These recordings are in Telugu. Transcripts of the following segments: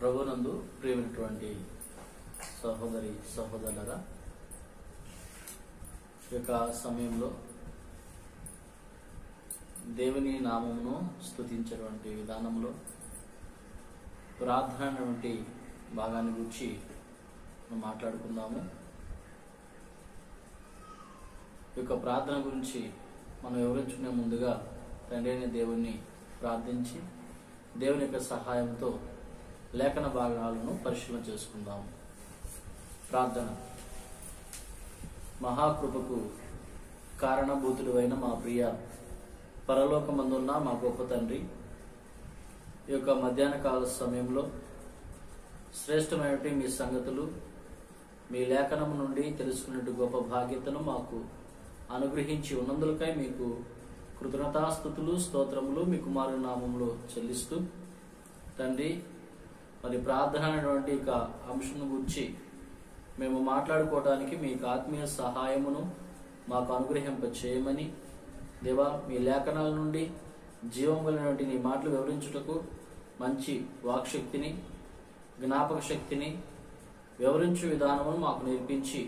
ప్రభునందు ప్రియమైనటువంటి సహోదరి సహోదరులారా, ఈ యొక్క సమయంలో దేవుని నామమును స్తుతించేటువంటి విధానంలో ప్రార్థన అనేటువంటి భాగాన్ని గురించి మనం మాట్లాడుకుందాము. ఈ యొక్క ప్రార్థన గురించి మనం వివరించుకునే ముందుగా తండ్రి అయిన దేవుణ్ణి ప్రార్థించి దేవుని యొక్క సహాయంతో లేఖన భాగాలను పరిశీలన చేసుకుందాము. ప్రార్థన. మహాకృపకు కారణభూతుడు అయిన మా ప్రియ పరలోకమందున్న మా గొప్ప తండ్రి, ఈ యొక్క మధ్యాహ్న కాల సమయంలో శ్రేష్టమైనటువంటి మీ సంగతులు మీ లేఖనం నుండి తెలుసుకున్నట్టు గొప్ప భాగ్యతను మాకు అనుగ్రహించి ఉన్నందులకై మీకు కృతజ్ఞతాస్తుతులు స్తోత్రములు మీ కుమారుని నామములో చెల్లిస్తూ, తండ్రి మరి ప్రార్థన అనేటువంటి ఇక అంశం గురించి మేము మాట్లాడుకోవడానికి మీకు ఆత్మీయ సహాయమును మాకు అనుగ్రహింప చేయమని, దేవా మీ లేఖనాల నుండి జీవం కలిగినటువంటి నీ మాటలు వివరించుటకు మంచి వాక్శక్తిని జ్ఞాపక శక్తిని వివరించే విధానమును మాకు నేర్పించి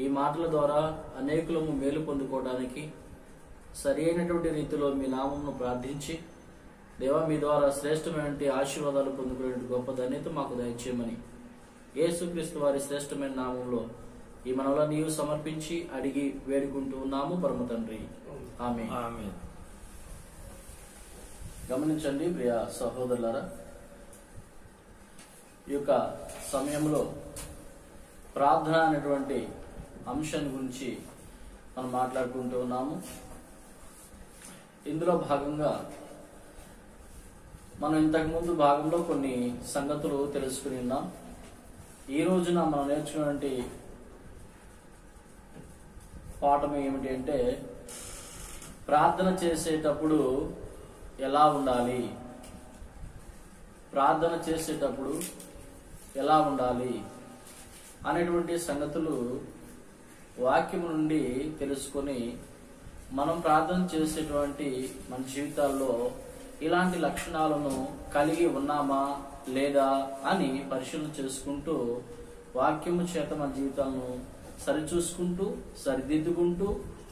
ఈ మాటల ద్వారా అనేకులము మేలు పొందుకోవడానికి సరి అయినటువంటి రీతిలో మీ నామమును ప్రార్థించి దేవా మీ ద్వారా శ్రేష్టమైనటువంటి ఆశీర్వాదాలు పొందుకునే గొప్ప ధన్యత మాకు దయచేయమని యేసుక్రీస్తు వారి శ్రేష్టమైన నామంలో ఈ మనలో నీవు సమర్పించి అడిగి వేడుకుంటూ ఉన్నాము పరమ తండ్రి, ఆమేన్. గమనించండి ప్రియ సహోదరులారా, ఈ యొక్క సమయంలో ప్రార్థన అనేటువంటి అంశాన్ని గురించి మనం మాట్లాడుకుంటూ ఉన్నాము. ఇందులో భాగంగా మనం ఇంతకుముందు భాగంలో కొన్ని సంగతులు తెలుసుకుని ఉన్నాం. ఈ రోజున మనం నేర్చుకున్నటువంటి పాఠం ఏమిటి అంటే, ప్రార్థన చేసేటప్పుడు ఎలా ఉండాలి, ప్రార్థన చేసేటప్పుడు ఎలా ఉండాలి అనేటువంటి సంగతులు వాక్యం నుండి తెలుసుకొని మనం ప్రార్థన చేసేటువంటి మన జీవితాల్లో ఇలాంటి లక్షణాలను కలిగి ఉన్నామా లేదా అని పరిశీలన చేసుకుంటూ వాక్యము చేత మన జీవితాలను సరిచూసుకుంటూ సరిదిద్దుకుంటూ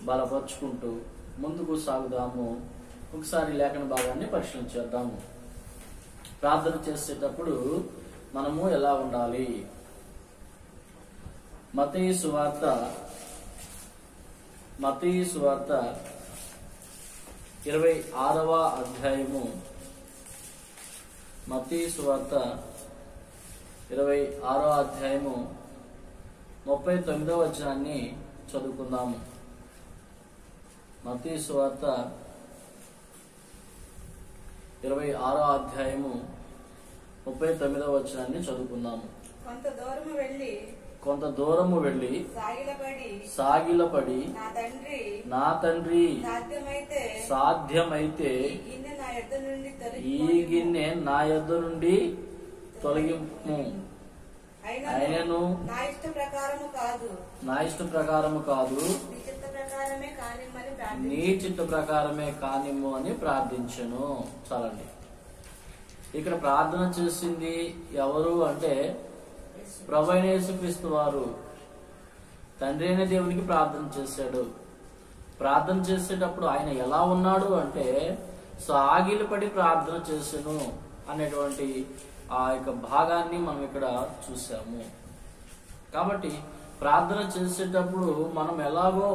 బలపరుచుకుంటూ ముందుకు సాగుదాము. ఒకసారి లేఖన భాగాన్ని పరిశీలన చేద్దాము. ప్రార్థన చేసేటప్పుడు మనము ఎలా ఉండాలి? మత్తయి సువార్త 26వ అధ్యాయము, మత్తయి సువార్త 26వ అధ్యాయము 39వ వచనాన్ని చదువుకుందాము. మత్తయి సువార్త 26వ అధ్యాయము 39వ వచనాన్ని చదువుకుందాము. కొంత దూరము వెళ్ళి సాగిలపడి నా తండ్రి సాధ్యమైతే ఈ గిన్నె నా యొద్ద నుండి తొలగింపు, ఆయనను నా ఇష్ట ప్రకారము కాదు నీ చిత్త ప్రకారమే కానిమ్ము అని ప్రార్థించెను. చాలండి. ఇక్కడ ప్రార్థన చేసింది ఎవరు అంటే ప్రభువైన యేసుక్రీస్తు వారు తండ్రి అయిన దేవునికి ప్రార్థన చేశాడు. ప్రార్థన చేసేటప్పుడు ఆయన ఎలా ఉన్నాడు అంటే సాగిలపడి ప్రార్థన చేసాను అనేటువంటి ఆ యొక్క భాగాన్ని మనం ఇక్కడ చూసాము. కాబట్టి ప్రార్థన చేసేటప్పుడు మనం ఎలాగో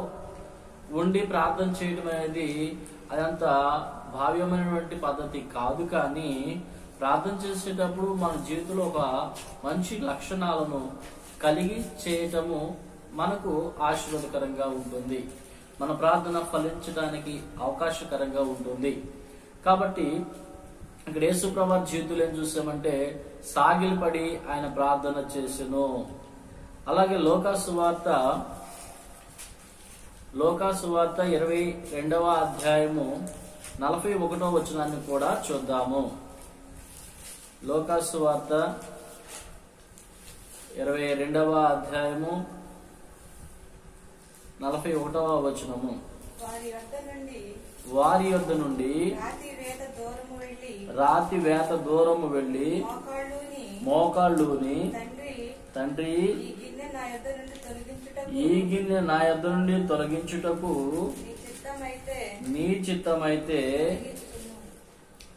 ఉండి ప్రార్థన చేయడం అనేది అదంత భావ్యమైనటువంటి పద్ధతి కాదు. కానీ ప్రార్థన చేసేటప్పుడు మన జీవితంలో ఒక మంచి లక్షణాలను కలిగి చేయటము మనకు ఆశీర్వాదకరంగా ఉంటుంది. మన ప్రార్థన ఫలించడానికి అవకాశకరంగా ఉంటుంది. కాబట్టి ఇక్కడ యేసుప్రభు జీవితంలో ఏం చూసామంటే సాగిలపడి ఆయన ప్రార్థన చేసెను. అలాగే లోకాసువార్త 22వ అధ్యాయము 41వ వచనాన్ని కూడా చూద్దాము. లోకాసువార్త 22వ అధ్యాయము 41వ వచనము. వారి యొద్ద నుండి రాతి వేత దూరము వెళ్లి మోకాళ్ళుని తండ్రి ఈ గిన్నె నా యొద్ద నుండి తొలగించుటకు నీ చిత్తమైతే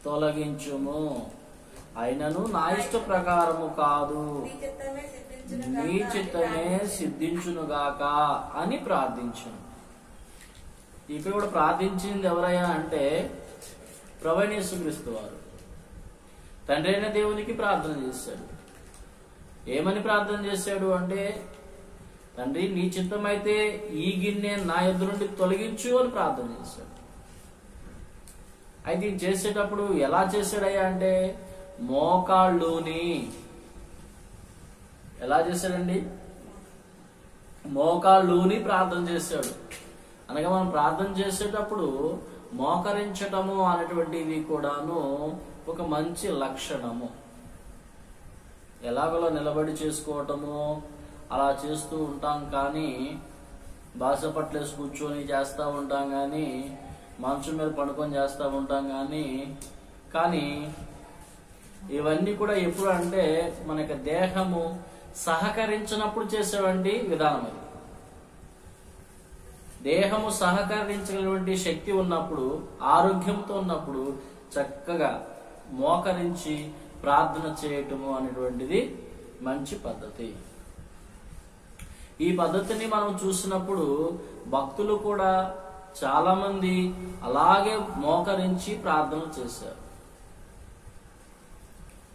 తొలగించుము. అయినను నా ఇష్ట ప్రకారము కాదు, నీ చిత్తమే సిద్ధించునుగాక అని ప్రార్థించును. ఇక్కడ కూడా ప్రార్థించింది ఎవరయ్యా అంటే ప్రభువైన యేసుక్రీస్తు వారు తండ్రి అయిన దేవునికి ప్రార్థన చేశాడు. ఏమని ప్రార్థన చేశాడు అంటే, తండ్రి నీ చిత్తమైతే ఈ గిన్నె నా యొద్ద నుండి తొలగించు అని ప్రార్థన చేశాడు. అయితే ఇది చేసేటప్పుడు ఎలా చేశాడయ్యా అంటే మోకాళ్ళుని. ఎలా చేశాడండి? మోకాళ్ళుని ప్రార్థన చేశాడు. అనగా మనం ప్రార్థన చేసేటప్పుడు మోకరించటము అనేటువంటిది కూడాను ఒక మంచి లక్షణము. ఎలాగోలా నిలబడి చేసుకోవటము అలా చేస్తూ ఉంటాం, కానీ భాష పట్లేసి కూర్చొని చేస్తూ ఉంటాం, కానీ మంచం మీద పడుకొని చేస్తూ ఉంటాం, కానీ ఇవన్నీ కూడా ఎప్పుడు అంటే మనకి దేహము సహకరించినప్పుడు చేసేవంటి విధానం. అది దేహము సహకరించగలిగినటువంటి శక్తి ఉన్నప్పుడు, ఆరోగ్యంతో ఉన్నప్పుడు చక్కగా మోకరించి ప్రార్థన చేయటము అనేటువంటిది మంచి పద్ధతి. ఈ పద్ధతిని మనం చూసినప్పుడు భక్తులు కూడా చాలా మంది అలాగే మోకరించి ప్రార్థన చేశారు.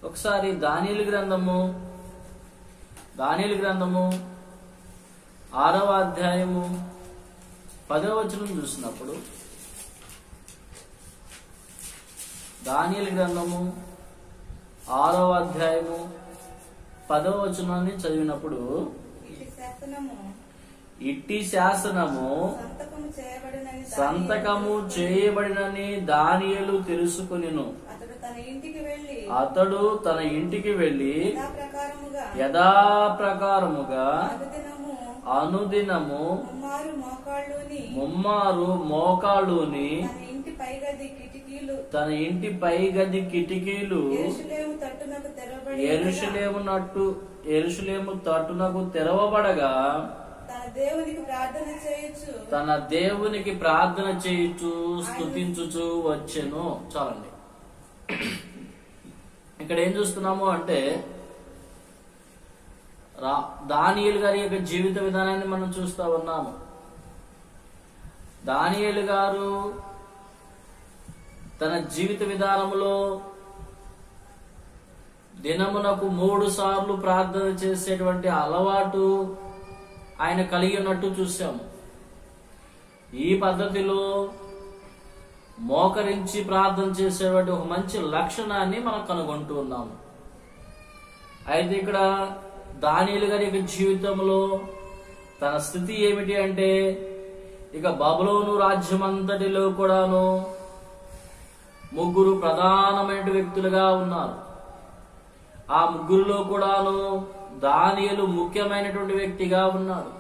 ఒకసారి దానియేలు గ్రంథము 6వ అధ్యాయము 10వ వచనం చూసినప్పుడు, దానియేలు గ్రంథము 6వ అధ్యాయము 10వ వచనాన్ని చదివినప్పుడు, ఇట్టి శాసనము సంతకము చేయబడినని దానియేలు తెలుసుకొనెను. అతడు తన ఇంటికి వెళ్లి యథాప్రకారముగా అనుదినము ముమ్మారు మోకాళ్ళుని తన ఇంటి పైగది కిటికీలు యెరూషలేము తట్టునకు తెరవబడగా తన దేవునికి ప్రార్థన చేయుచు స్తుతించుచు వచ్చెను. చాలండి. ఇక్కడ ఏం చూస్తున్నాము అంటే దానియేలు గారి యొక్క జీవిత విధానాన్ని మనం చూస్తా ఉన్నాము. దానియేలు గారు తన జీవిత విధానంలో దినమునకు 3 సార్లు ప్రార్థన చేసేటువంటి అలవాటు ఆయన కలిగి ఉన్నట్టు చూసాము. ఈ పద్ధతిలో మోకరించి ప్రార్థన చేసేటువంటి ఒక మంచి లక్షణాన్ని మనం కనుగొంటూ ఉన్నాము. అయితే ఇక్కడ దానియేలు గారి యొక్క జీవితంలో తన స్థితి ఏమిటి అంటే, ఇక బబులోను రాజ్యం అంతటిలో కూడాను 3 ప్రధానమైన వ్యక్తులుగా ఉన్నారు. ఆ 3లో కూడాను దానియేలు ముఖ్యమైనటువంటి వ్యక్తిగా ఉన్నాడు.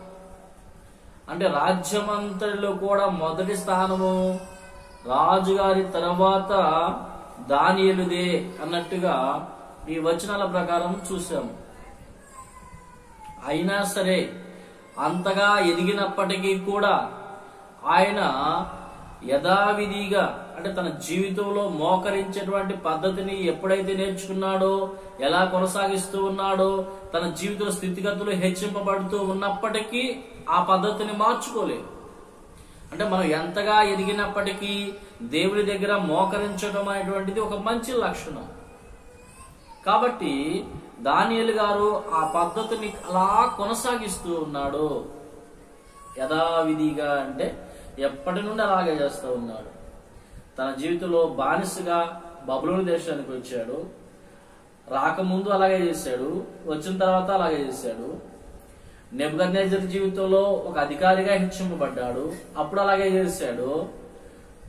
అంటే రాజ్యమంతటిలో కూడా మొదటి స్థానము రాజుగారి తర్వాత దానియేలుదే అన్నట్టుగా ఈ వచనాల ప్రకారం చూసాము. అయినా సరే అంతగా ఎదిగినప్పటికీ కూడా ఆయన యథావిధిగా అంటే తన జీవితంలో మోకరించేటువంటి పద్ధతిని ఎప్పుడైతే నేర్చుకున్నాడో, ఎలా కొనసాగిస్తూ ఉన్నాడో, తన జీవిత స్థితిగతులు హెచ్చింపబడుతూ ఉన్నప్పటికీ ఆ పద్ధతిని మార్చుకోలేదు. అంటే మనం ఎంతగా ఎదిగినప్పటికీ దేవుని దగ్గర మోకరించడం అనేటువంటిది ఒక మంచి లక్షణం. కాబట్టి దానియేలు గారు ఆ పద్ధతిని అలా కొనసాగిస్తూ ఉన్నాడు. యథావిధిగా అంటే ఎప్పటి నుండి అలాగే చేస్తూ ఉన్నాడు. తన జీవితంలో బానిసగా బబులోను దేశానికి వచ్చాడు. రాకముందు అలాగే చేశాడు, వచ్చిన తర్వాత అలాగే చేశాడు. నెబుకద్నెజరు జీవితంలో ఒక అధికారిగా హెచ్చింపబడ్డాడు, అప్పుడు అలాగే చేశాడు.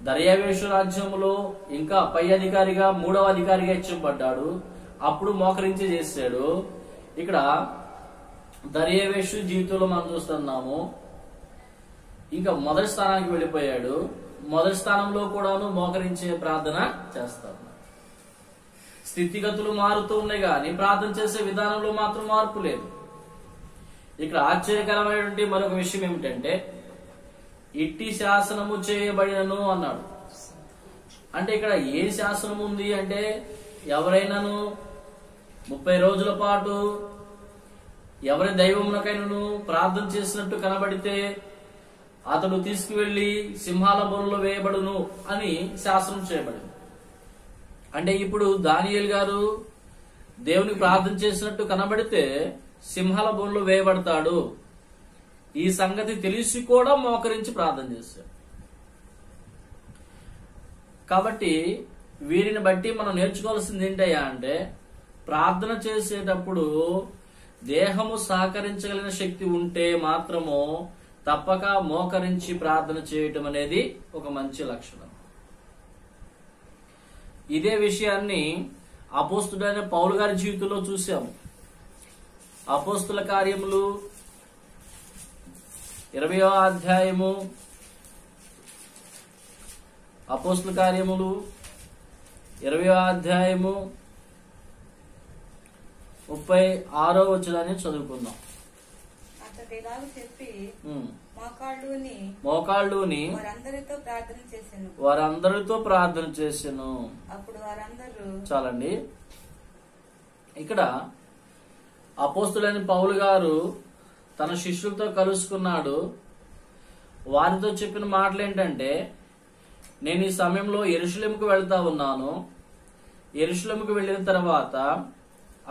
దర్యావేషు రాజ్యంలో ఇంకా పై అధికారిగా 3వ అధికారిగా హెచ్చింపబడ్డాడు, అప్పుడు మోకరించి చేశాడు. ఇక్కడ దర్యావేషు జీవితంలో మనం చూస్తున్నాము, ఇంకా మొదటి స్థానానికి వెళ్ళిపోయాడు. మొదటి స్థానంలో కూడాను మోకరించే ప్రార్థన చేస్తా ఉన్నాడు. స్థితిగతులు మారుతూ ఉన్నాయి కానీ ప్రార్థన చేసే విధానంలో మాత్రం మార్పు లేదు. ఇక్కడ ఆశ్చర్యకరమైనటువంటి మరొక విషయం ఏమిటంటే ఇట్టి శాసనము చేయబడినను అన్నాడు. అంటే ఇక్కడ ఏ శాసనం ఉంది అంటే ఎవరైనాను 30 రోజుల పాటు ఎవరి దైవమునకైనను ప్రార్థన చేసినట్టు కనబడితే అతడు తీసుకువెళ్లి సింహాల బోనులో వేయబడును అని శాసనం చేయబడింది. అంటే ఇప్పుడు దానియేలు గారు దేవునికి ప్రార్థన చేసినట్టు కనబడితే సింహాల బోనులో వేయబడతాడు. ఈ సంగతి తెలిసి కూడా మోకరించి ప్రార్థన చేశాడు. కాబట్టి వీరిని బట్టి మనం నేర్చుకోవాల్సింది ఏంటయ్యా అంటే ప్రార్థన చేసేటప్పుడు దేహము సహకరించగలిగిన శక్తి ఉంటే మాత్రము తప్పక మోకరించి ప్రార్థన చేయటం అనేది ఒక మంచి లక్షణం. ఇదే విషయాన్ని అపోస్తుడైన పౌలు గారి జీవితంలో చూశాము. అపోస్తుల కార్యములు 20వ అధ్యాయము, అపోస్తుల కార్యములు 20వ అధ్యాయము 36వ వచనాన్ని చదువుకుందాం. మోకాళ్ళుని వారందరితో ప్రార్థన చేసెను. చాలండి. ఇక్కడ అపోస్తులైన పౌలు గారు తన శిష్యులతో కలుసుకున్నాడు. వారితో చెప్పిన మాటలు ఏంటంటే, నేను ఈ సమయంలో యెరూషలేముకు వెళ్తా ఉన్నాను. యెరూషలేముకు వెళ్ళిన తర్వాత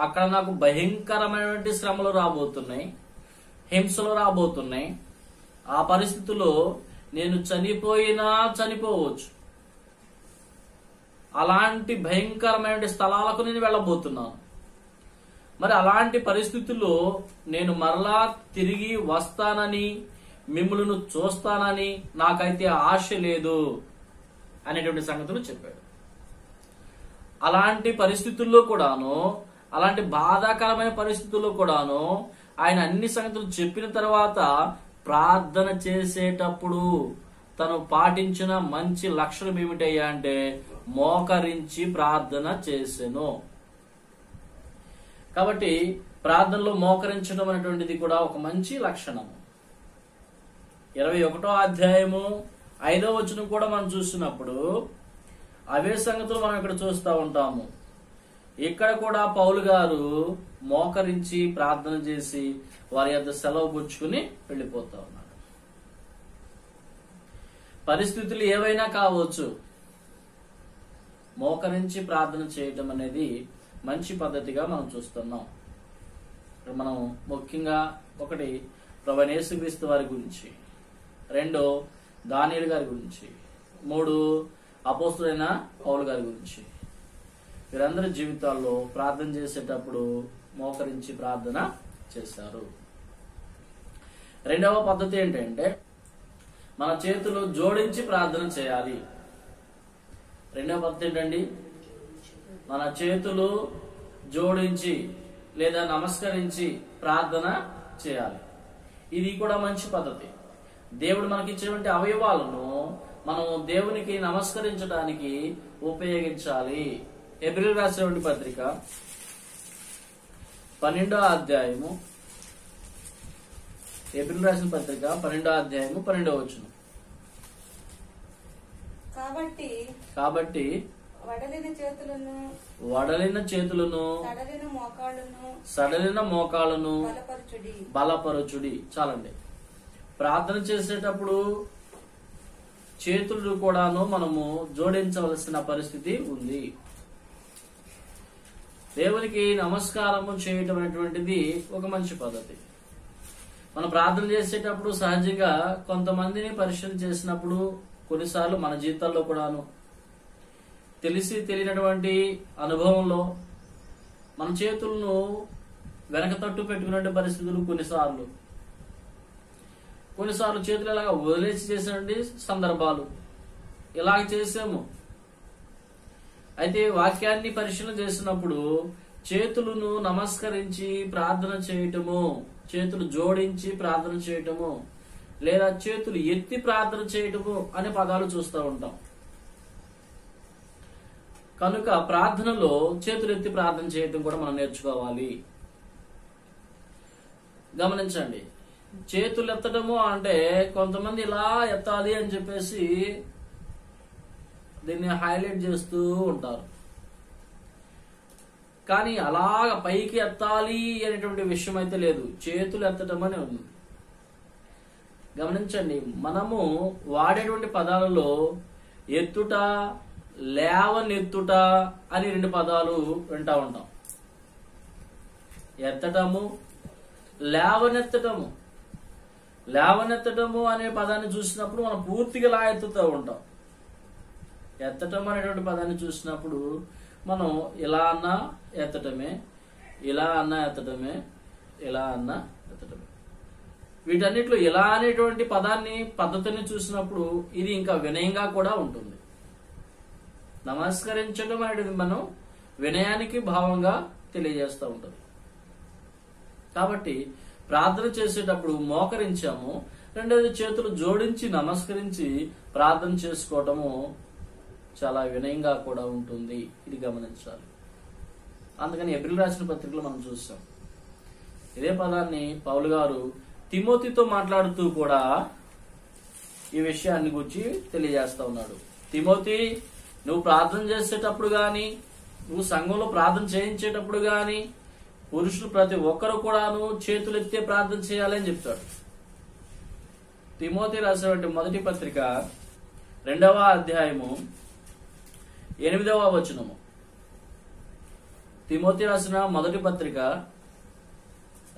అక్కడ నాకు భయంకరమైనటువంటి శ్రమలు రాబోతున్నాయి, హింసలు రాబోతున్నాయి. ఆ పరిస్థితుల్లో నేను చనిపోయినా చనిపోవచ్చు. అలాంటి భయంకరమైన స్థలాలకు నేను వెళ్ళబోతున్నాను. మరి అలాంటి పరిస్థితుల్లో నేను మరలా తిరిగి వస్తానని, మిమ్మల్ని చూస్తానని నాకైతే ఆశ లేదు అనేటువంటి సంగతులు చెప్పాడు. అలాంటి పరిస్థితుల్లో కూడాను, అలాంటి బాధాకరమైన పరిస్థితుల్లో కూడాను ఆయన అన్ని సంగతులు చెప్పిన తర్వాత ప్రార్థన చేసేటప్పుడు తను పాటించిన మంచి లక్షణం ఏమిటయ్యా అంటే మోకరించి ప్రార్థన చేసెను. కాబట్టి ప్రార్థనలో మోకరించడం అనేటువంటిది కూడా ఒక మంచి లక్షణం. 21వ అధ్యాయము 5వ వచనం కూడా మనం చూసినప్పుడు అవే సంగతులు మనం ఇక్కడ చూస్తూ ఉంటాము. ఇక్కడ కూడా పౌలు గారు మోకరించి ప్రార్థన చేసి వారి యొద్ద సెలవు పుచ్చుకుని వెళ్ళిపోతా ఉన్నాడు. పరిస్థితులు ఏవైనా కావచ్చు, మోకరించి ప్రార్థన చేయటం అనేది మంచి పద్ధతిగా మనం చూస్తున్నాం. మనం ముఖ్యంగా ఒకటి ప్రభువైన యేసుక్రీస్తు వారి గురించి, 2 దానియేలు గారి గురించి, 3 అపోస్తులైన పౌలు గారి గురించి, వీరందరి జీవితాల్లో ప్రార్థన చేసేటప్పుడు మోకరించి ప్రార్థన చేశారు. 2వ పద్ధతి ఏంటంటే మన చేతులు జోడించి ప్రార్థన చేయాలి. 2వ పద్ధతి ఏంటండి? మన చేతులు జోడించి లేదా నమస్కరించి ప్రార్థన చేయాలి. ఇది కూడా మంచి పద్ధతి. దేవుడు మనకిచ్చినటువంటి అవయవాలను మనం దేవునికి నమస్కరించడానికి ఉపయోగించాలి. హెబ్రీయులకు రాసినటువంటి పత్రిక 12వ అధ్యాయము, హెబ్రీయులకు రాసిన పత్రిక 12వ అధ్యాయము 12వ వచనం. కాబట్టి వడలిన చేతులను సడలిన మోకాళ్ళను బలపరచుడి. చాలండి. ప్రార్థన చేసేటప్పుడు చేతులు కూడాను మనము జోడించవలసిన పరిస్థితి ఉంది. దేవునికి నమస్కారము చేయటం అనేటువంటిది ఒక మంచి పద్ధతి. మనం ప్రార్థన చేసేటప్పుడు సహజంగా కొంతమందిని పరిశీలన చేసినప్పుడు కొన్నిసార్లు మన జీవితాల్లో కూడాను తెలిసి తెలియనటువంటి అనుభవంలో మన చేతులను వెనక తట్టు పెట్టుకునే పరిస్థితులు కొన్నిసార్లు చేతులు ఇలాగా వదిలేసి చేసినటువంటి సందర్భాలు ఇలాగ చేసాము. అయితే వాక్యాన్ని పరిశీలన చేసినప్పుడు చేతులను నమస్కరించి ప్రార్థన చేయటము, చేతులు జోడించి ప్రార్థన చేయటము, లేదా చేతులు ఎత్తి ప్రార్థన చేయటము అనే పదాలు చూస్తూ ఉంటాం. కనుక ప్రార్థనలో చేతులెత్తి ప్రార్థన చేయటం కూడా మనం నేర్చుకోవాలి. గమనించండి, చేతులు ఎత్తడము అంటే కొంతమంది ఇలా ఎత్తాలి అని చెప్పేసి దీన్ని హైలైట్ చేస్తూ ఉంటారు. కానీ అలాగ పైకి ఎత్తాలి అనేటువంటి విషయం అయితే లేదు, చేతులు ఎత్తడం అని ఉంది. గమనించండి, మనము వాడేటువంటి పదాలలో ఎత్తుట, లేవనెత్తుట అని 2 పదాలు వింటా ఉంటాం. ఎత్తటము, లేవనెత్తటము. లేవనెత్తటము అనే పదాన్ని చూసినప్పుడు మనం పూర్తిగా ఇలా ఎత్తుతూ ఉంటాం. ఎత్తటం అనేటువంటి పదాన్ని చూసినప్పుడు మనం ఇలా అన్నా ఎత్తటమే, ఇలా అన్నా ఎత్తటమే, ఇలా అన్నా ఎత్తటమే. వీటన్నిటిలో ఇలా అనేటువంటి పద్ధతిని చూసినప్పుడు ఇది ఇంకా వినయంగా కూడా ఉంటుంది. నమస్కరించడం అనేది మనం వినయానికి భావంగా తెలియజేస్తూ ఉంటుంది. కాబట్టి ప్రార్థన చేసేటప్పుడు మోకరించాము, రెండోది చేతులు జోడించి నమస్కరించి ప్రార్థన చేసుకోవటము చాలా వినయంగా కూడా ఉంటుంది. ఇది గమనించాలి. అందుకని ఎబ్రిల్ రాసిన పత్రికలో మనం చూస్తాం ఇదే పదాన్ని పౌలు గారు తిమోతితో మాట్లాడుతూ కూడా ఈ విషయాన్ని గురించి తెలియజేస్తా ఉన్నాడు. తిమోతి, నువ్వు ప్రార్థన చేసేటప్పుడు గాని, నువ్వు సంఘంలో ప్రార్థన చేయించేటప్పుడు గాని పురుషులు ప్రతి ఒక్కరు కూడాను చేతులెత్తే ప్రార్థన చేయాలని చెప్తాడు. తిమోతి రాసినటువంటి మొదటి పత్రిక 2వ అధ్యాయము 8వ వచనము. తిమోతి రాసిన మొదటి పత్రిక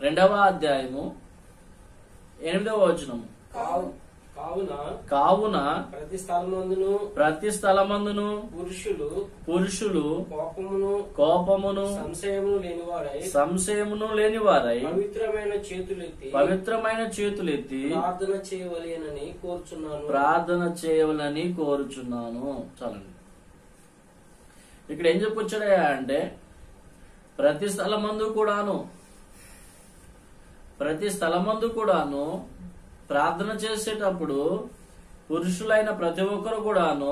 2వ అధ్యాయము 8వ వచనము. కావున ప్రతి స్థలమందును పురుషులు కోపమును సంశయమును లేనివారై పవిత్రమైన చేతులెత్తి ప్రార్థన చేయవలని కోరుచున్నాను. చాలండి. ఇక్కడ ఏం చెప్పొచ్చాడా అంటే ప్రతి స్థలమందు కూడాను ప్రార్థన చేసేటప్పుడు పురుషులైన ప్రతి ఒక్కరు కూడాను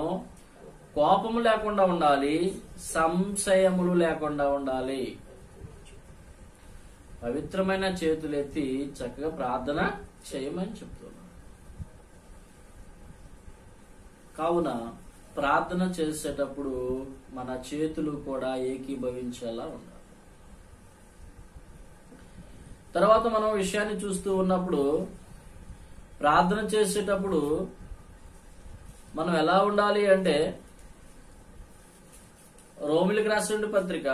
కోపము లేకుండా ఉండాలి, సంశయములు లేకుండా ఉండాలి. పవిత్రమైన చేతులెత్తి చక్కగా ప్రార్థన చేయమని చెప్తున్నాను. కావున ప్రార్థన చేసేటప్పుడు మన చేతులు కూడా ఏకీభవించేలా ఉండాలి. తర్వాత మనం విషయాన్ని చూస్తూ ఉన్నప్పుడు ప్రార్థన చేసేటప్పుడు మనం ఎలా ఉండాలి అంటే రోమిలికి రాసిన పత్రిక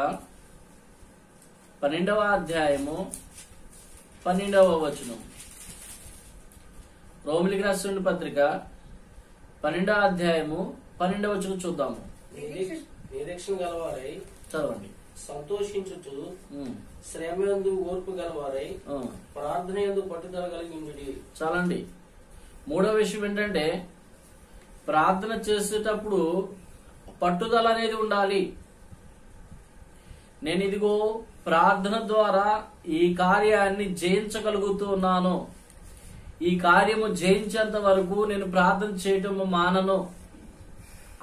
12వ అధ్యాయము 12వ వచనం. రోమిలికి రాసిన పత్రిక 12వ అధ్యాయము 12వ వచనం చూద్దాము. నిరీక్షణ గలవారై చదవండి. సంతోషించుచు శ్రమయందు ఓర్పు గలవారై ప్రార్థన యందు పట్టుదల కలిగి. చాలండి. 3వ విషయం ఏంటంటే ప్రార్థన చేసేటప్పుడు పట్టుదల అనేది ఉండాలి. నేను ఇదిగో ప్రార్థన ద్వారా ఈ కార్యాన్ని జయించగలుగుతున్నాను, ఈ కార్యము జయించేంత వరకు నేను ప్రార్థన చేయటము మానను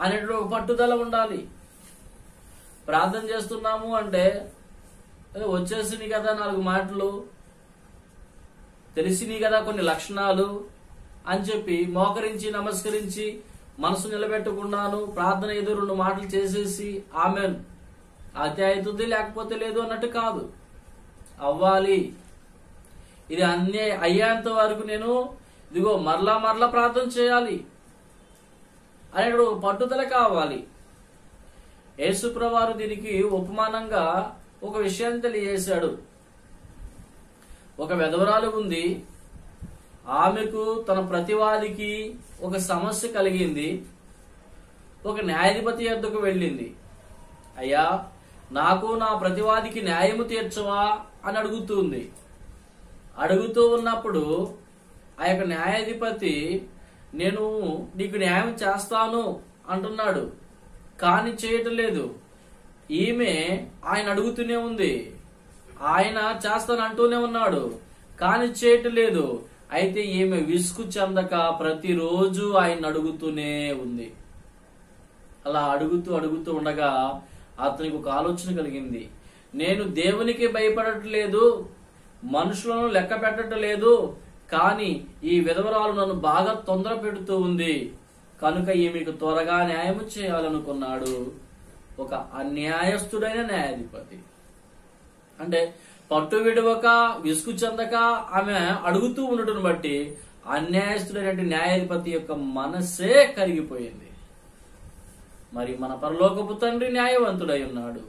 అనేటువంటి ఒక పట్టుదల ఉండాలి. ప్రార్థన చేస్తున్నాము అంటే వచ్చేసినాయి కదా 4 మాటలు, తెలిసినాయి కదా కొన్ని లక్షణాలు అని చెప్పి మోకరించి నమస్కరించి మనసు నిలబెట్టకుండాను ప్రార్థన ఏదో 2 మాటలు చేసేసి ఆమెన్ అయితే అవుతుంది లేకపోతే లేదు అన్నట్టు కాదు. అవ్వాలి. ఇది అన్నీ అయ్యేంత వరకు నేను ఇదిగో మరలా ప్రార్థన చేయాలి అనే ఒక పట్టుదల కావాలి. యేసుప్రభువారు దీనికి ఉపమానంగా ఒక విషయాన్ని తెలియజేశాడు. ఒక విధవరాలు ఉంది, ఆమెకు తన ప్రతివాదికి ఒక సమస్య కలిగింది. ఒక న్యాయాధిపతి వద్దకు వెళ్ళింది. అయ్యా, నాకు నా ప్రతివాదికి న్యాయము తీర్చవా అని అడుగుతుంది. అడుగుతూ ఉన్నప్పుడు ఆ యొక్క న్యాయాధిపతి నేను నీకు న్యాయం చేస్తాను అంటున్నాడు, కానీ చేయటం లేదు. ఈమె ఆయన అడుగుతూనే ఉంది, ఆయన చేస్తాను అంటూనే ఉన్నాడు, కానీ చేయటం లేదు. అయితే ఈమె విసుగు చెందక ప్రతిరోజు ఆయన అడుగుతూనే ఉంది. అలా అడుగుతూ అడుగుతూ ఉండగా అతనికి ఒక ఆలోచన కలిగింది. నేను దేవునికి భయపడట్లేదు, మనుషులను లెక్క పెట్టట్లేదు, కానీ ఈ విధవరాలు నన్ను బాగా తొందర పెడుతూ ఉంది కనుక ఈమెకు త్వరగా న్యాయం చేయాలనుకున్నాడు. ఒక అన్యాయస్తుడైన న్యాయాధిపతి, అంటే పట్టు విడవక విసుగు చెందక ఆమె అడుగుతూ ఉండటం బట్టి అన్యాయస్తుడైన న్యాయాధిపతి యొక్క మనస్సే కరిగిపోయింది. మరి మన పరలోకపు తండ్రి న్యాయవంతుడై ఉన్నాడు.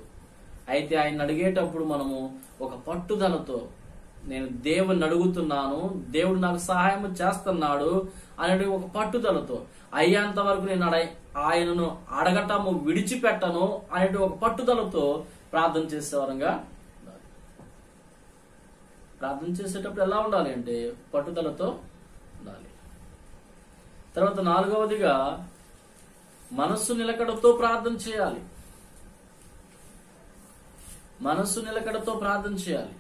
అయితే ఆయన అడిగేటప్పుడు మనము ఒక పట్టుదలతో, నేను దేవుణ్ణి అడుగుతున్నాను, దేవుడు నాకు సహాయం చేస్తున్నాడు అనే ఒక పట్టుదలతో, అయ్యేంత వరకు నేను ఆయనను అడగటము విడిచిపెట్టను అనే ఒక పట్టుదలతో ప్రార్థన చేసేవారంగా ఉండాలి. ప్రార్థన చేసేటప్పుడు ఎలా ఉండాలి అంటే పట్టుదలతో ఉండాలి. తర్వాత 4వదిగా మనస్సు నిలకడతో ప్రార్థన చేయాలి. మనస్సు నిలకడతో ప్రార్థన చేయాలి.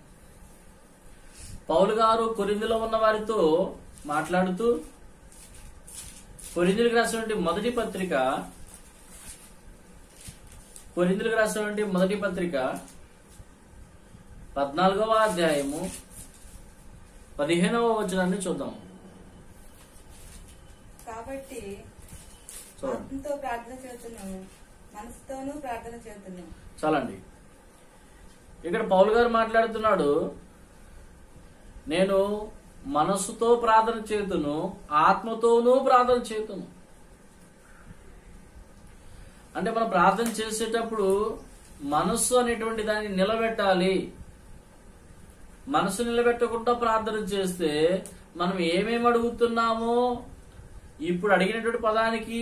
పౌలు గారు కొరింథీలో ఉన్న వారితో మాట్లాడుతూ కొరింథీలకు రాసినటువంటి మొదటి పత్రిక 14వ అధ్యాయము 15వ వచనాన్ని చూద్దాం. కాబట్టి ఆత్మతో ప్రార్థన చేస్తున్నాము, మనసుతోనూ ప్రార్థన చేస్తున్నాము. చాలండి. ఇక్కడ పౌలు గారు మాట్లాడుతున్నాడు, నేను మనస్సుతో ప్రార్థన చేతును, ఆత్మతోనూ ప్రార్థన చేతును. అంటే మనం ప్రార్థన చేసేటప్పుడు మనస్సు అనేటువంటి దాన్ని నిలబెట్టాలి. మనసు నిలబెట్టకుండా ప్రార్థన చేస్తే మనం ఏమేమి అడుగుతున్నామో, ఇప్పుడు అడిగినటువంటి పదానికి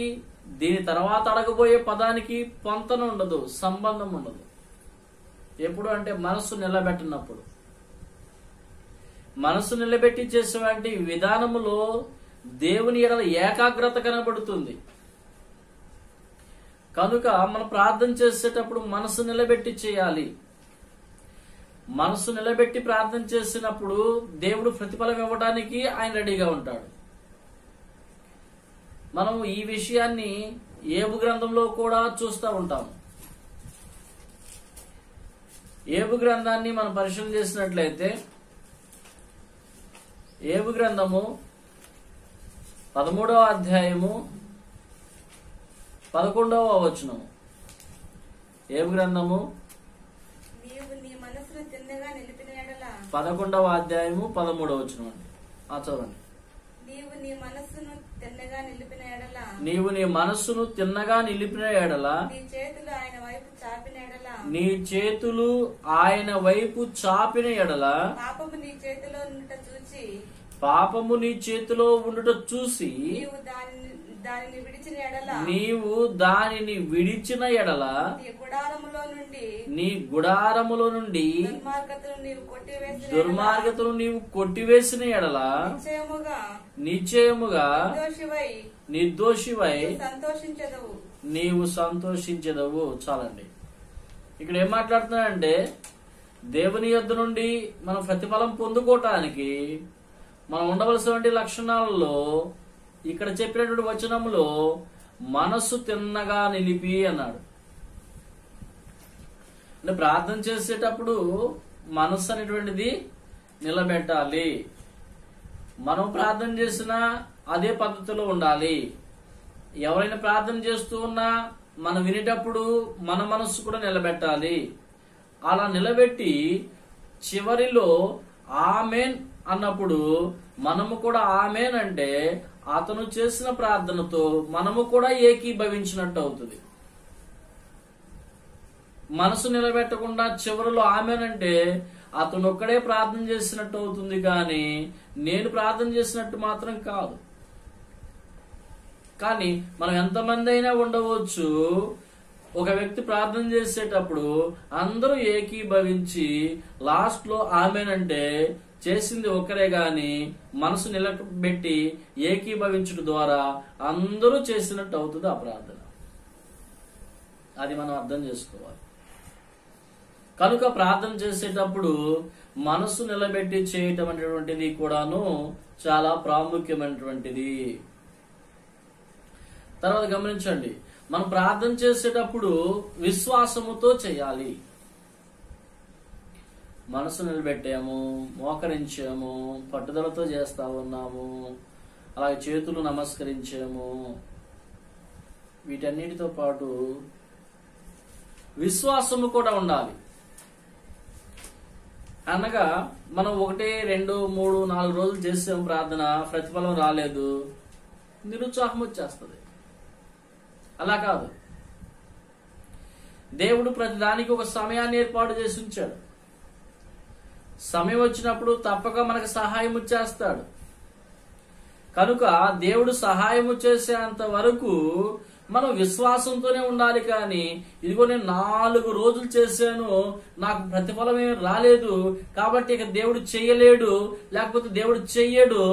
దీని తర్వాత అడగబోయే పదానికి పొంతన ఉండదు, సంబంధం ఉండదు. ఎప్పుడు అంటే మనస్సు నిలబెట్టినప్పుడు. మనస్సు నిలబెట్టి చేసేటువంటి విధానములో దేవుని ఎడల ఏకాగ్రత కనబడుతుంది. కనుక మనం ప్రార్థన చేసేటప్పుడు మనస్సు నిలబెట్టి చేయాలి. మనస్సు నిలబెట్టి ప్రార్థన చేసినప్పుడు దేవుడు ప్రతిఫలం ఇవ్వడానికి ఆయన రెడీగా ఉంటాడు. మనం ఈ విషయాన్ని ఏబు గ్రంథంలో కూడా చూస్తూ ఉంటాము. ఏబు గ్రంథాన్ని మనం పరిశీలన చేసినట్లయితే ఏబు గ్రంథము 13వ అధ్యాయము 11వ వచనము. ఏబు గ్రంథము 11వ అధ్యాయము 13వ వచనం అండి. చదవండి. నీవు నీ మనస్సును తిన్నగా నిలిపిన ఎడల, నీవు నీ మనస్సును తిన్నగా నిలిపిన ఎడల, నీ చేతులు ఆయన వైపు చాపిన ఎడల, నీ చేతులు ఆయన వైపు చాపిన ఎడల, పాపము నీ చేతిలో ఉండుట చూచి, పాపము నీ చేతిలో ఉండుట చూసి, నీవు దానిని విడిచిన ఎడల, నీవు దానిని విడిచిన ఎడల, నీ గుడారములో నుండి, నీ గుడారములో నుండి దుర్మార్గతను నీవు కొట్టివేసిన ఎడల, నిశ్చయముగా నిర్దోషివై సంతోషించదవు, నీవు సంతోషించదవు. చాలండి. ఇక్కడ ఏం మాట్లాడుతున్నాడంటే దేవుని యొద్ద నుండి మనం ప్రతిఫలం పొందుకోవటానికి మనం ఉండవలసినటువంటి లక్షణాలలో ఇక్కడ చెప్పినటువంటి వచనంలో మనస్సు తిన్నగా నిలిపి అన్నాడు. అంటే ప్రార్థన చేసేటప్పుడు మనస్సు అనేటువంటిది నిలబెట్టాలి. మనం ప్రార్థన చేసినా అదే పద్ధతిలో ఉండాలి. ఎవరైనా ప్రార్థన చేస్తూ ఉన్నా మనం వినేటప్పుడు మన మనస్సు కూడా నిలబెట్టాలి. అలా నిలబెట్టి చివరిలో ఆమెన్ అన్నప్పుడు మనము కూడా ఆమెన్ అంటే అతను చేసిన ప్రార్థనతో మనము కూడా ఏకీభవించినట్టు అవుతుంది. మనసు నిలబెట్టకుండా చివరిలో ఆమెనంటే అతను ఒక్కడే ప్రార్థన చేసినట్టు అవుతుంది, కానీ నేను ప్రార్థన చేసినట్టు మాత్రం కాదు. కానీ మనం ఎంతమంది అయినా ఉండవచ్చు, ఒక వ్యక్తి ప్రార్థన చేసేటప్పుడు అందరూ ఏకీభవించి లాస్ట్ లో ఆమెనంటే చేసింది ఒకరే, గాని మనసు నిలబెట్టి ఏకీభవించడం ద్వారా అందరూ చేసినట్టు అవుతుంది ఆ ప్రార్థన. అది మనం అర్థం చేసుకోవాలి. కనుక ప్రార్థన చేసేటప్పుడు మనసు నిలబెట్టి చేయటం అనేటువంటిది కూడాను చాలా ప్రాముఖ్యమైనటువంటిది. తర్వాత గమనించండి, మనం ప్రార్థన చేసేటప్పుడు విశ్వాసముతో చేయాలి. మనసు నిలబెట్టాము, మోకరించాము, పట్టుదలతో చేస్తా ఉన్నాము, అలాగే చేతులు నమస్కరించాము. వీటన్నిటితో పాటు విశ్వాసము కూడా ఉండాలి. అనగా మనం 1, 2, 3, 4 రోజులు చేసాం ప్రార్థన, ప్రతిఫలం రాలేదు, నిరుత్సాహం వచ్చేస్తుంది. అలా కాదు. దేవుడు ప్రతి దానికి ఒక సమయాన్ని ఏర్పాటు చేసి ఉంచాడు. సమయం వచ్చినప్పుడు తప్పక మనకు సహాయం చేస్తాడు. కనుక దేవుడు సహాయం చేసేంత వరకు మనం విశ్వాసంతోనే ఉండాలి. కానీ ఇదిగో నేను 4 రోజులు చేశాను, నాకు ప్రతిఫలం ఏమి రాలేదు, కాబట్టి ఇక దేవుడు చెయ్యలేడు, లేకపోతే దేవుడు చెయ్యడు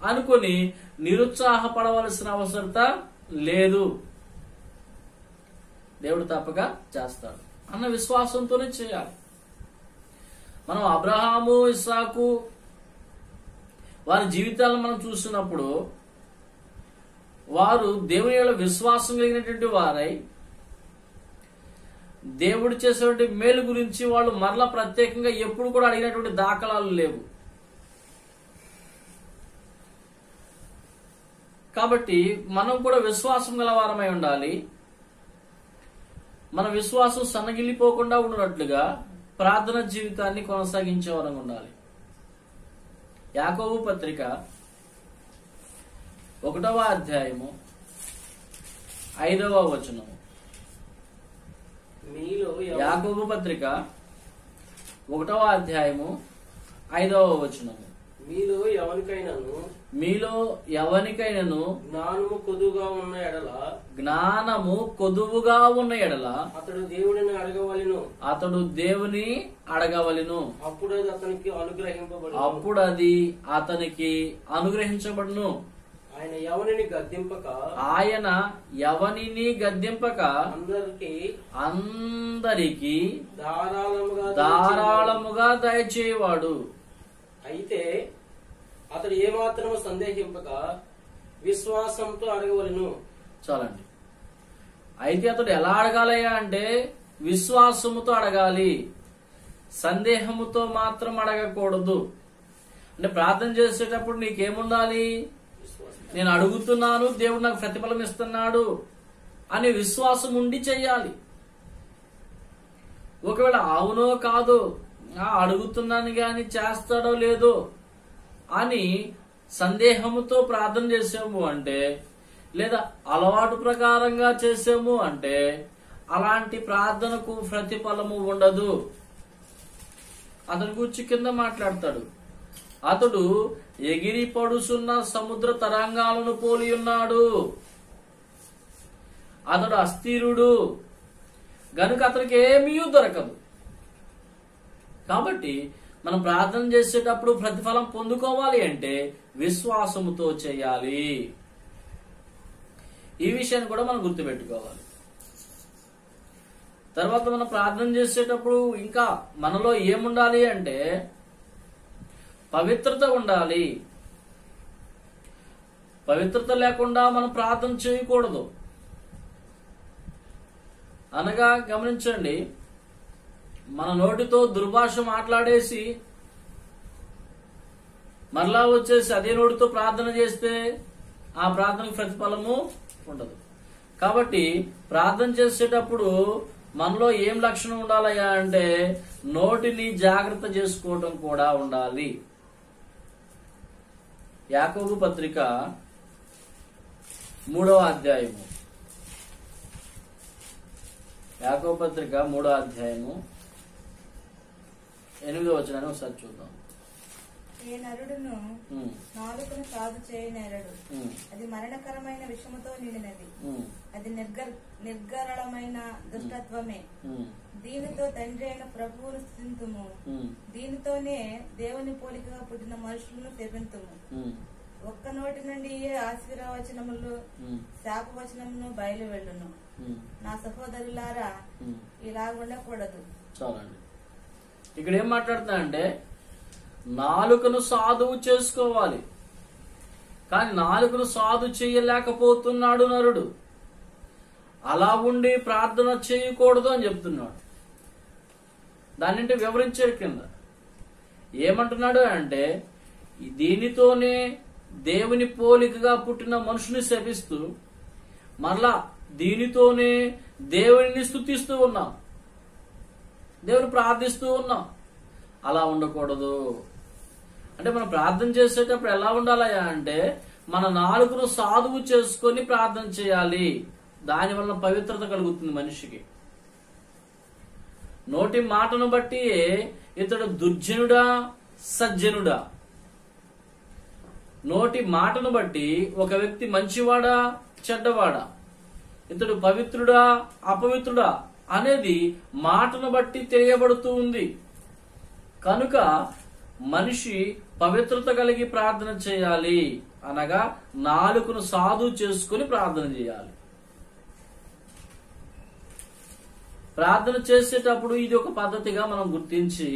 అనుకొని నిరుత్సాహపడవలసిన అవసరత లేదు. దేవుడు తప్పక చేస్తాడు అన్న విశ్వాసంతోనే చేయాలి. మనం అబ్రహాము, ఇస్సాకు వారి జీవితాలను మనం చూసినప్పుడు వారు దేవుని యొక్క విశ్వాసం కలిగినటువంటి వారై దేవుడు చేసేటువంటి మేలు గురించి వాళ్ళు మరలా ప్రత్యేకంగా ఎప్పుడు కూడా అడిగినటువంటి దాఖలాలు లేవు. కాబట్టి మనం కూడా విశ్వాసం గలవారమై ఉండాలి. మన విశ్వాసం సన్నగిల్లిపోకుండా ఉన్నట్లుగా ప్రార్థన జీవితాన్ని కొనసాగించే వారంగా ఉండాలి. యాకోబు పత్రిక 1వ అధ్యాయము 5వ వచనము. యాకోబు పత్రిక 1వ అధ్యాయము 5వ వచనము. మీలో ఎవనికైనాను జ్ఞానము కొదువుగా ఉన్న ఎడల అతడు దేవుని అడగవలెను, అప్పుడు అది అతనికి అనుగ్రహించబడును. ఆయన ఎవనిని గద్దింపక అందరికి ధారాళముగా దయచేవాడు. అయితే అతడు ఏమాత్రము సందేహింపక విశ్వాసంతో అడగవలెను. చాలండి. అయితే అతడు ఎలా అడగాలయ్యా అంటే విశ్వాసముతో అడగాలి, సందేహముతో మాత్రం అడగకూడదు. అంటే ప్రార్థన చేసేటప్పుడు నీకేముండాలి? నేను అడుగుతున్నాను, దేవుడు నాకు ప్రతిఫలం ఇస్తున్నాడు అని విశ్వాసం ఉండి చెయ్యాలి. ఒకవేళ అవునో కాదో, అడుగుతున్నాను గాని చేస్తాడో లేదో అని సందేహముతో ప్రార్థన చేసాము అంటే, లేదా అలవాటు ప్రకారంగా చేసాము అంటే అలాంటి ప్రార్థనకు ప్రతిఫలము ఉండదు. అతని గురించి కింద మాట్లాడతాడు, అతడు ఎగిరి పడుచున్న సముద్ర తరంగాలను పోలి ఉన్నాడు, అతడు అస్థిరుడు గనుక అతనికి ఏమీ దొరకదు. కాబట్టి మనం ప్రార్థన చేసేటప్పుడు ప్రతిఫలం పొందుకోవాలి అంటే విశ్వాసముతో చేయాలి. ఈ విషయాన్ని కూడా మనం గుర్తుపెట్టుకోవాలి. తర్వాత మనం ప్రార్థన చేసేటప్పుడు ఇంకా మనలో ఏముండాలి అంటే పవిత్రత ఉండాలి. పవిత్రత లేకుండా మనం ప్రార్థన చేయకూడదు. అనగా గమనించండి, మన నోటితో దుర్భాష మాట్లాడేసి మరలా వచ్చేసి అదే నోటితో ప్రార్థన చేస్తే ఆ ప్రార్థనకు ప్రతిఫలము ఉండదు. కాబట్టి ప్రార్థన చేసేటప్పుడు మనలో ఏం లక్షణం ఉండాలయ్యా అంటే నోటిని జాగ్రత్త చేసుకోవడం కూడా ఉండాలి. యాకోబు పత్రిక 3వ అధ్యాయము. యాకోబు పత్రిక 3వ అధ్యాయము 8వ వచనాన్ని ఒకసారి చూద్దాం. ఏ నరుడును నాలుకను సాధు చేయనేరడు, అది మరణకరమైన విషముతో నిండినది, అది నిర్గరళమైన దుష్టత్వమే. దీనితో తండ్రి అయిన ప్రభువును స్తుతింతుము, దీనితోనే దేవుని పోలికగా పుట్టిన మనుషులను తెపింతుము. ఒక్క నోటి నుండి ఆశీర్వచనములు శాపవచనమును బయలు వెళ్ళును. నా సహోదరులారా, ఇలాగుండకూడదు. చాలండి. ఇక్కడ ఏం మాట్లాడుతున్నా అంటే నాలుకను సాధువు చేసుకోవాలి, కానీ నాలుకను సాధు చేయలేకపోతున్నాడు నరుడు. అలా ఉండి ప్రార్థన చేయకూడదు అని చెప్తున్నాడు. దాన్నింటి వివరించాడు కింద. ఏమంటున్నాడు అంటే, దీనితోనే దేవుని పోలికగా పుట్టిన మనుషుని శపిస్తూ మరలా దీనితోనే దేవుని స్తుతిస్తూ ఉన్నాం, దేవుని ప్రార్థిస్తూ ఉన్నాం. అలా ఉండకూడదు. అంటే మనం ప్రార్థన చేసేటప్పుడు ఎలా ఉండాలయా అంటే, మన నాలుకను సాధువు చేసుకొని ప్రార్థన చేయాలి. దానివల్ల పవిత్రత కలుగుతుంది మనిషికి. నోటి మాటను బట్టి ఇతడు దుర్జనుడా సజ్జనుడా, నోటి మాటను బట్టి ఒక వ్యక్తి మంచివాడా చెడ్డవాడా, ఇతడు పవిత్రుడా అపవిత్రుడా అనేది మాటను బట్టి తెలియబడుతూ ఉంది. కనుక మనిషి పవిత్రత కలిగి ప్రార్థన చేయాలి, అనగా నాలుకను సాధు చేసుకుని ప్రార్థన చేయాలి. ప్రార్థన చేసేటప్పుడు ఇది ఒక పద్ధతిగా మనం గుర్తించి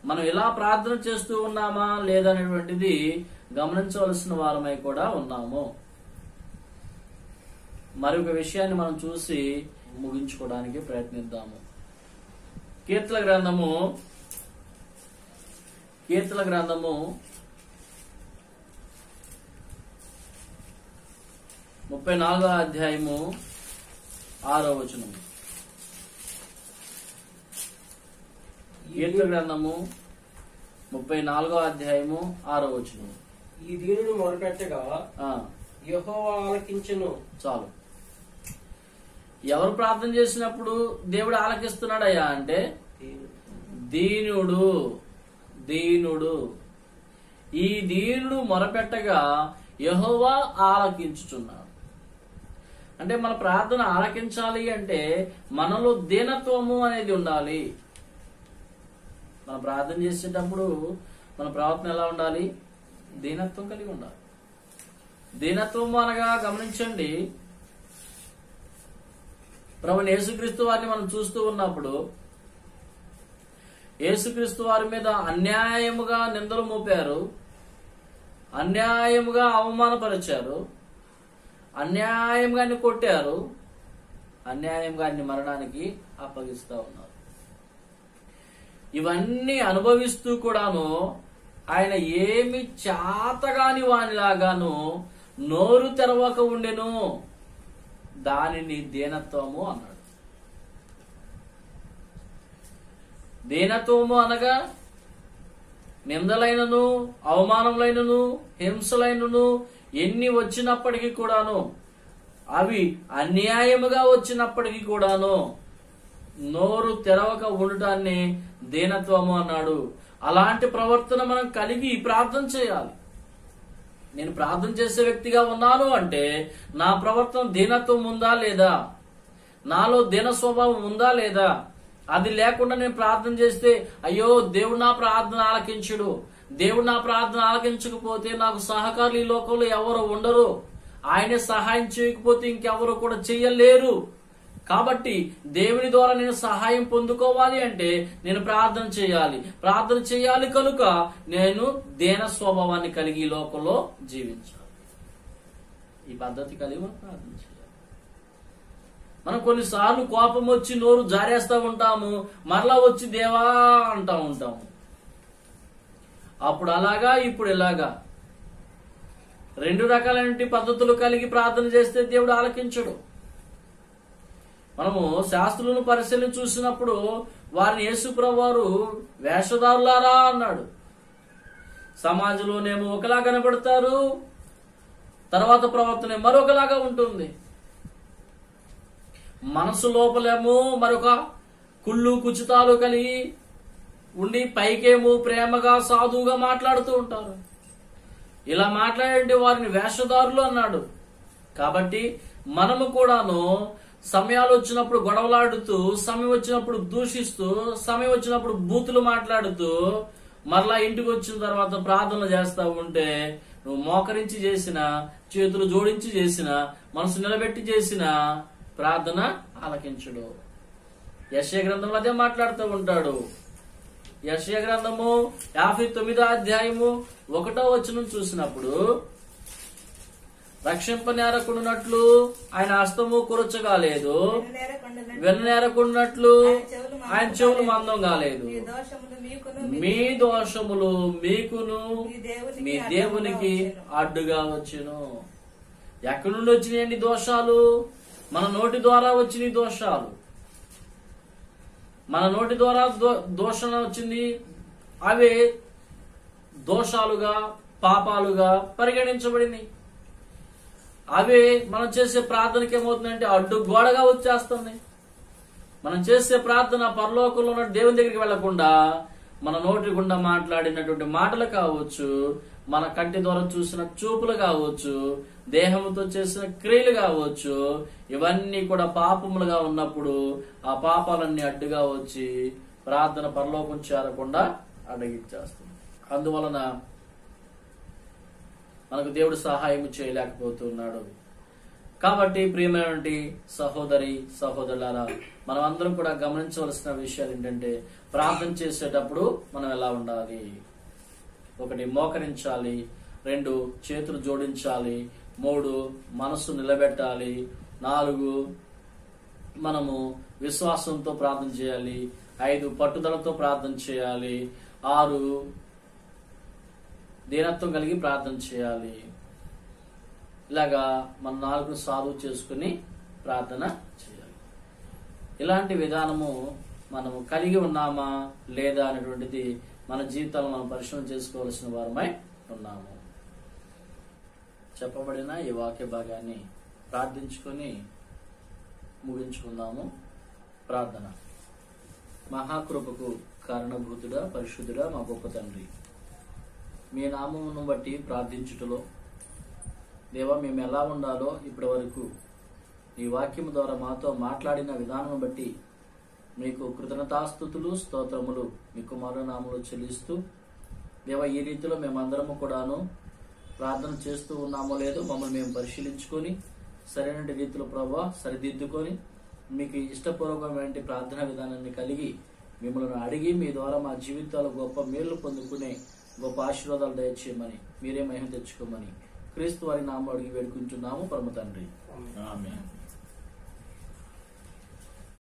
మనం ఇలా ప్రార్థన చేస్తూ ఉన్నామా లేదనేటువంటిది గమనించవలసిన వారమై కూడా ఉన్నాము. మరొక విషయాన్ని మనం చూసి ముగించుకోవడానికి ప్రయత్నిద్దాము. కీర్తన గ్రంథము 34వ అధ్యాయము 6వ వచనము. కీర్తన గ్రంథము 34వ అధ్యాయము 6వ వచనము. ఈ దీనుడు మొరపెట్టగా యెహోవా ఆలకించెను. చాలు. ఎవరు ప్రార్థన చేసినప్పుడు దేవుడు ఆలకిస్తున్నాడయ్యా అంటే, దీనుడు. ఈ దీనుడు మొరపెట్టగా యెహోవా ఆలకించుచున్నాడు. అంటే మన ప్రార్థన ఆలకించాలి అంటే మనలో దీనత్వము అనేది ఉండాలి. మనం ప్రార్థన చేసేటప్పుడు మన ప్రవర్తన ఎలా ఉండాలి? దీనత్వం కలిగి ఉండాలి. దీనత్వము అనగా గమనించండి, ప్రభువైన యేసుక్రీస్తు వారిని మనం చూస్తూ ఉన్నప్పుడు యేసుక్రీస్తు వారి మీద అన్యాయముగా నిందలు మోపారు, అన్యాయముగా అవమానపరిచారు, అన్యాయంగా ఆయన కొట్టారు, అన్యాయంగా ఆయన మరణానికి అప్పగిస్తా ఉన్నారు. ఇవన్నీ అనుభవిస్తూ కూడాను ఆయన ఏమి చాతగాని వానిలాగాను నోరు తెరవక ఉండెను. దానిని దీనత్వము అన్నాడు. దీనత్వము అనగా నిందలైనను అవమానములైనను హింసలైనను ఎన్ని వచ్చినప్పటికీ కూడాను, అవి అన్యాయముగా వచ్చినప్పటికీ కూడాను నోరు తెరవక ఉండటాన్ని దీనత్వము అన్నాడు. అలాంటి ప్రవర్తన మనం కలిగి ప్రార్థన చేయాలి. నేను ప్రార్థన చేసే వ్యక్తిగా ఉన్నాను అంటే నా ప్రవర్తన దీనత్వం ఉందా లేదా, నాలో దీన స్వభావం ఉందా లేదా. అది లేకుండా నేను ప్రార్థన చేస్తే అయ్యో దేవుడు నా ప్రార్థన ఆలకించుడు, దేవుడు నా ప్రార్థన ఆలకించకపోతే నాకు సహకారులు ఈ లోకంలో ఎవరు ఉండరు, ఆయనే సహాయం చేయకపోతే ఇంకెవరు కూడా చెయ్యలేరు. కాబట్టి దేవుని ద్వారా నేను సహాయం పొందుకోవాలి అంటే నేను ప్రార్థన చేయాలి. కనుక నేను దీన స్వభావాన్ని కలిగి ఈ లోకంలో జీవించాలి. ఈ పద్ధతి కలిగి మనం ప్రార్థన చేయాలి. మనం కొన్నిసార్లు కోపం వచ్చి నోరు జారేస్తా ఉంటాము, మరలా వచ్చి దేవా అంటా ఉంటాము. అప్పుడు అలాగా ఇప్పుడు ఇలాగా రెండు రకాలైన పద్ధతులు కలిగి ప్రార్థన చేస్తే దేవుడు ఆలకించడు. మనము శాస్త్రులను పరిశీలన చూసినప్పుడు వారిని యేసుప్రభువు వారు వేషధారులారా అన్నాడు. సమాజంలోనేమో ఒకలా కనబడతారు, తర్వాత ప్రవర్తన మరొకలాగా ఉంటుంది. మనసు లోపలేమో మరొక కుళ్ళు కుచితాలు కలిగి ఉండి పైకేమో ప్రేమగా సాధువుగా మాట్లాడుతూ ఉంటారు. ఇలా మాట్లాడే వారిని వేషధారులు అన్నాడు. కాబట్టి మనము కూడాను సమయాలు వచ్చినప్పుడు గొడవలాడుతూ, సమయం వచ్చినప్పుడు దూషిస్తూ, సమయం వచ్చినప్పుడు బూతులు మాట్లాడుతూ, మరలా ఇంటికి వచ్చిన తర్వాత ప్రార్థనలు చేస్తా ఉంటే నువ్వు మోకరించి చేసిన, చేతులు జోడించి చేసిన, మనసు నిలబెట్టి చేసిన ప్రార్థన ఆలకించడు. యెషయా గ్రంథంలో అదే మాట్లాడుతూ ఉంటాడు. యెషయా గ్రంథము 59వ అధ్యాయము 1వ వచనం చూసినప్పుడు రక్షింపనేరకుండానట్లు ఆయన హస్తము కురచగాలేదు, నెరకొండనట్లు వెన్ననేరకుండానట్లు ఆయన చెవులు మందం కాలేదు. మీ దోషములు మీకును మీ దోషములు మీకును మీ మీ దేవునికి అడ్డుగా వచ్చును. ఎక్కడి నుండి వచ్చినాయండి దోషాలు? మన నోటి ద్వారా వచ్చిన దోషాలు. మన నోటి ద్వారా దోషణ వచ్చింది. అవే దోషాలుగా పాపాలుగా పరిగణించబడింది. అవే మనం చేసే ప్రార్థనకి ఏమవుతుందంటే అడ్డు గోడగా వచ్చేస్తుంది. మనం చేసే ప్రార్థన పరలోకంలో ఉన్న దేవుని దగ్గరికి వెళ్లకుండా మన నోటి గుండా మాట్లాడినటువంటి మాటలు కావచ్చు, మన కంటి ద్వారా చూసిన చూపులు కావచ్చు, దేహంతో చేసిన క్రియలు కావచ్చు, ఇవన్నీ కూడా పాపములుగా ఉన్నప్పుడు ఆ పాపాలన్నీ అడ్డుగా వచ్చి ప్రార్థన పరలోకం చేరకుండా అడ్డగిచ్చేస్తుంది. అందువలన మనకు దేవుడు సహాయం చేయలేకపోతున్నాడు. కాబట్టి ప్రియమైనటువంటి సహోదరి సహోదరులారా, మనం అందరం కూడా గమనించవలసిన విషయాలు ఏంటంటే, ప్రార్థన చేసేటప్పుడు మనం ఎలా ఉండాలి? 1 మోకరించాలి, 2 చేతులు జోడించాలి, 3 మనస్సు నిలబెట్టాలి, 4 మనము విశ్వాసంతో ప్రార్థన చేయాలి, 5 పట్టుదలతో ప్రార్థన చేయాలి, 6 దీనత్వం కలిగి ప్రార్థన చేయాలి. ఇలాగా మన 4 సాధువు చేసుకుని ప్రార్థన చేయాలి. ఇలాంటి విధానము మనము కలిగి ఉన్నామా లేదా అనేటువంటిది మన జీవితాలను మనం పరిశీలన చేసుకోవాల్సిన వారమై ఉన్నాము. చెప్పబడిన ఈ వాక్య భాగాన్ని ప్రార్థించుకొని ముగించుకుందాము. ప్రార్థన. మహాకృపకు కారణభూతుడా, పరిశుద్ధుడా, మా గొప్ప తండ్రి, మీ నామమును బట్టి ప్రార్థించుటలో దేవా మేము ఎలా ఉండాలో ఇప్పటి వరకు ఈ వాక్యం ద్వారా మాతో మాట్లాడిన విధానం బట్టి మీకు కృతజ్ఞతాస్తుతులు స్తోత్రములు మీ కుమారుల నామములో చెల్లిస్తూ దేవా, ఈ రీతిలో మేమందరము కూడాను ప్రార్థన చేస్తూ ఉన్నామో లేదో మమ్మల్ని మేము పరిశీలించుకొని సరైన రీతిలో ప్రభావ సరిదిద్దుకొని మీకు ఇష్టపూర్వకమైన ప్రార్థనా విధానాన్ని కలిగి మిమ్మల్ని అడిగి మీ ద్వారా మా జీవితాలు గొప్ప మేలు పొందుకునే గొప్ప ఆశీర్వాదాలు దయచేయమని, మీరే మహిమ తెచ్చుకోమని క్రీస్తు వారి నామములో అడిగి వేడుకుంటున్నాము పరమ తండ్రి. ఆమేన్.